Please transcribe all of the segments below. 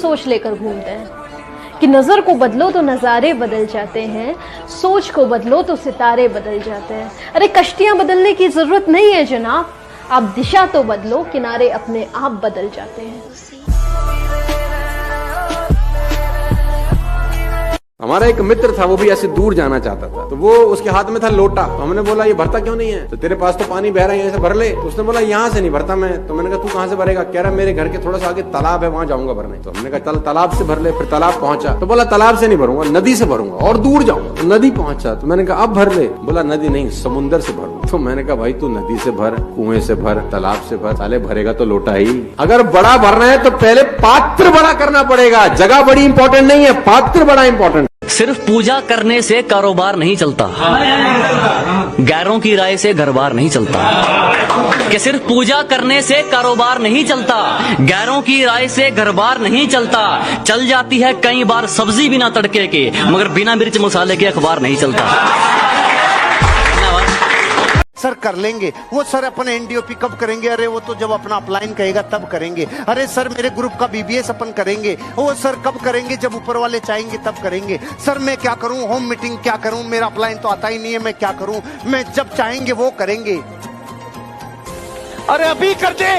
सोच लेकर घूमते हैं कि नजर को बदलो तो नजारे बदल जाते हैं, सोच को बदलो तो सितारे बदल जाते हैं। अरे कश्तियां बदलने की जरूरत नहीं है जनाब, आप दिशा तो बदलो, किनारे अपने आप बदल जाते हैं। हमारा एक मित्र था, वो भी ऐसे दूर जाना चाहता था, तो वो उसके हाथ में था लोटा। तो हमने बोला ये भरता क्यों नहीं है? तो तेरे पास तो पानी बह रहा है, यहाँ से भर ले। तो उसने बोला यहाँ से नहीं भरता मैं। तो मैंने कहा तू कहाँ से भरेगा? कह रहा मेरे घर के थोड़ा सा आगे तालाब है, वहां जाऊंगा भरने। तो हमने कहा चल तालाब से भर ले। फिर तालाब पहुंचा तो बोला तालाब से नहीं भरूंगा, नदी से भरूंगा और दूर जाऊंगा। तो नदी पहुंचा तो मैंने कहा अब भर ले। बोला नदी नहीं, समुंदर से भरूंगा। तो मैंने कहा भाई तू नदी से भर, कुएं से भर, तालाब से भर, साले भरेगा तो लोटा ही। अगर बड़ा भरना है तो पहले पात्र बड़ा करना पड़ेगा। जगह बड़ी इंपॉर्टेंट नहीं है, पात्र बड़ा इंपॉर्टेंट। सिर्फ पूजा करने से कारोबार नहीं चलता, गैरों की राय से घर बार नहीं चलता। कि सिर्फ पूजा करने से कारोबार नहीं चलता, गैरों की राय से घर बार नहीं चलता। चल जाती है कई बार सब्जी बिना तड़के के, मगर बिना मिर्च मसाले के अखबार नहीं चलता। सर कर लेंगे वो, सर अपने एनडीओपी कब करेंगे? अरे वो तो जब अपना अपलाइन कहेगा तब करेंगे। अरे सर मेरे ग्रुप का बीबीएस अपन करेंगे, वो सर कब करेंगे? जब ऊपर वाले चाहेंगे तब करेंगे। सर मैं क्या करूं, होम मीटिंग क्या करूं, मेरा अपलाइन तो आता ही नहीं है, मैं क्या करूं? मैं जब चाहेंगे वो करेंगे। अरे अभी कर दे,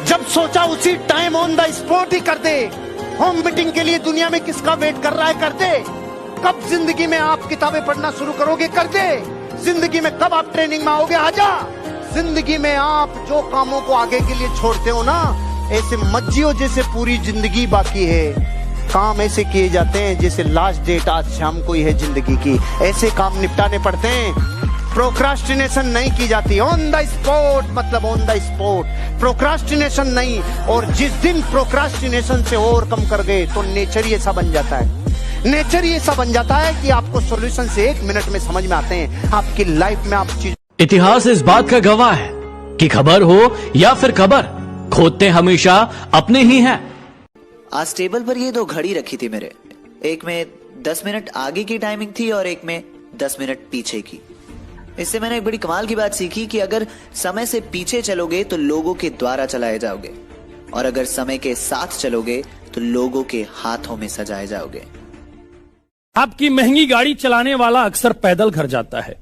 जब सोचा उसी टाइम ऑन द स्पॉट ही कर दे। होम मीटिंग के लिए दुनिया में किसका वेट कर रहा है? कर दे। कब जिंदगी में आप किताबें पढ़ना शुरू करोगे? कर दे। जिंदगी में कब आप ट्रेनिंग में आओगे? आजा। जिंदगी में आप जो कामों को आगे के लिए छोड़ते हो ना, ऐसे मत जियो जैसे पूरी जिंदगी बाकी है। काम ऐसे किए जाते हैं जैसे लास्ट डेट आज शाम को ही है जिंदगी की। ऐसे काम निपटाने पड़ते हैं। प्रोक्रास्टिनेशन नहीं की जाती, ऑन द स्पॉट, मतलब ऑन द स्पॉट, प्रोक्रास्टिनेशन नहीं। और जिस दिन प्रोक्रास्टिनेशन से ओवरकम कर गए तो नेचर ही ऐसा बन जाता है, नेचर ही ऐसा बन जाता है कि आपको सॉल्यूशन से 1 मिनट में समझ में आते हैं। आपकी लाइफ में आप चीज, इतिहास इस बात का गवाह है कि खबर हो या फिर खबर, खोदते हमेशा अपने ही हैं। आज टेबल पर ये 2 घड़ी रखी थी मेरे, एक में 10 मिनट आगे की टाइमिंग थी और एक में 10 मिनट पीछे की। इससे मैंने एक बड़ी कमाल की बात सीखी कि अगर समय से पीछे चलोगे तो लोगों के द्वारा चलाए जाओगे, और अगर समय के साथ चलोगे तो लोगों के हाथों में सजाए जाओगे। आपकी महंगी गाड़ी चलाने वाला अक्सर पैदल घर जाता है।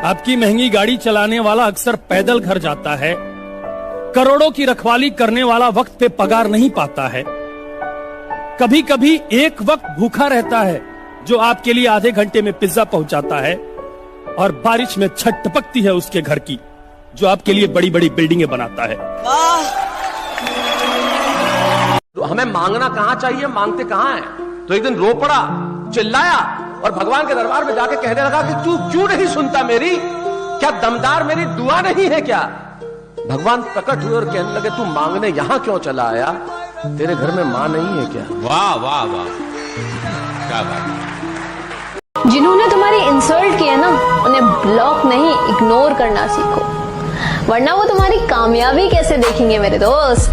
आपकी महंगी गाड़ी चलाने वाला अक्सर पैदल घर जाता है। करोड़ों की रखवाली करने वाला वक्त पे पगार नहीं पाता है। कभी कभी एक वक्त भूखा रहता है जो आपके लिए आधे घंटे में पिज्जा पहुंचाता है, और बारिश में छत टपकती है उसके घर की जो आपके लिए बड़ी बड़ी बिल्डिंगें बनाता है। तो हमें मांगना कहां चाहिए, मांगते कहां है? तो एक दिन रो पड़ा, चिल्लाया और भगवान के दरबार में जाके कहने लगा कि तू क्यों नहीं सुनता मेरी? क्या दमदार मेरी दुआ नहीं है क्या? भगवान प्रकट हुए और कहने लगे तू मांगने यहां क्यों चला आया? तेरे घर में मां नहीं है क्या? वाह वाह वाह, क्या बात। जिन्होंने तुम्हारी इंसल्ट की है ना, उन्हें ब्लॉक नहीं इग्नोर करना सीखो, वरना वो तुम्हारी कामयाबी कैसे देखेंगे मेरे दोस्त।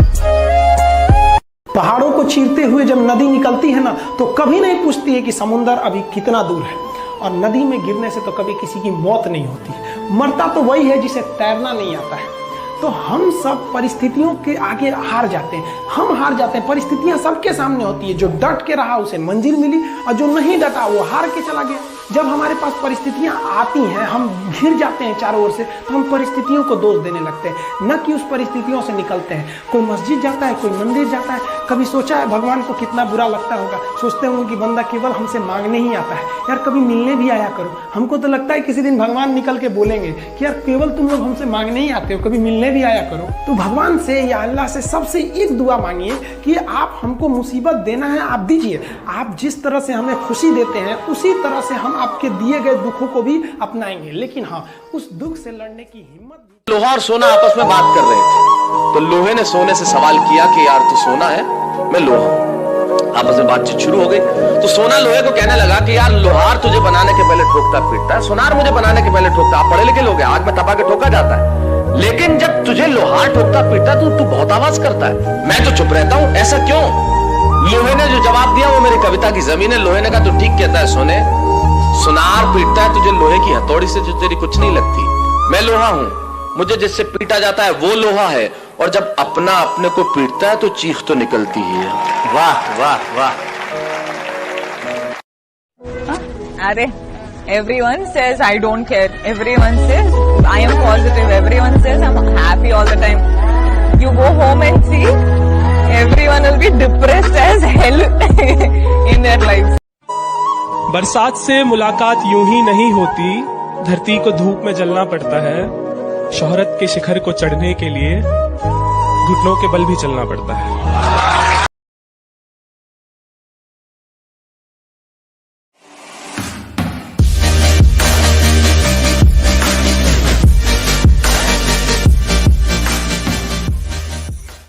पहाड़ों को चीरते हुए जब नदी निकलती है ना, तो कभी नहीं पूछती है कि समुंदर अभी कितना दूर है। और नदी में गिरने से तो कभी किसी की मौत नहीं होती है, मरता तो वही है जिसे तैरना नहीं आता है। तो हम सब परिस्थितियों के आगे हार जाते हैं, हम हार जाते हैं। परिस्थितियां सबके सामने होती है, जो डट के रहा उसे मंजिल मिली, और जो नहीं डटा वो हार के चला गया। जब हमारे पास परिस्थितियां आती हैं, हम घिर जाते हैं चारों ओर से, तो हम परिस्थितियों को दोष देने लगते हैं, न कि उस परिस्थितियों से निकलते हैं। कोई मस्जिद जाता है, कोई मंदिर जाता है, कभी सोचा है भगवान को कितना बुरा लगता होगा? सोचते होंगे कि बंदा केवल हमसे मांगने ही आता है, यार कभी मिलने भी आया करो। हमको तो लगता है किसी दिन भगवान निकल के बोलेंगे कि यार केवल तुम लोग हमसे मांगने ही आते हो, कभी मिलने भी आया करो। तो भगवान से या अल्लाह से सबसे एक दुआ मांगिए कि आप हमको मुसीबत देना है, आप दीजिए। आप जिस तरह से हमें खुशी देते हैं, उसी तरह से हम आपके दिए गए दुखों को भी अपनाएंगे, लेकिन हाँ, उस दुख से लड़ने की हिम्मत। लोहा और सोना आपस में बात कर रहे थे, तो लोहे ने सोने से सवाल किया कि यार तू सोना है, मैं लोहा हूं। आपस में बातचीत शुरू हो गई। तो सोना लोहे को कहने लगा कि यार लोहार तुझे बनाने के पहले ठोकता पीटता है, सोनार मुझे बनाने के पहले ठोकता। आप पढ़े लिखे लोग हैं, आग में तपा के ठोका जाता है, लेकिन जब तुझे लोहार ठोकता पीटता तो तू बहुत आवाज करता है, मैं तो चुप रहता हूं, ऐसा क्यों? लोहे ने जो जवाब दिया वो मेरी कविता की जमीन है। लोहे ने कहा तू ठीक कहता है सोने, सुनार पीटता है तुझे लोहे की हथौड़ी से जो तेरी कुछ नहीं लगती। मैं लोहा हूं, मुझे जिससे पीटा जाता है वो लोहा है, और जब अपना अपने को पीटता है तो चीख तो निकलती ही है। वाह वाह वाह। अरे everyone says I don't care, everyone says I am positive, everyone says I'm happy all the time. You go home and see, everyone will be depressed as hell in their lives. बरसात से मुलाकात यूं ही नहीं होती, धरती को धूप में जलना पड़ता है। शोहरत के शिखर को चढ़ने के लिए घुटनों के बल भी चलना पड़ता है।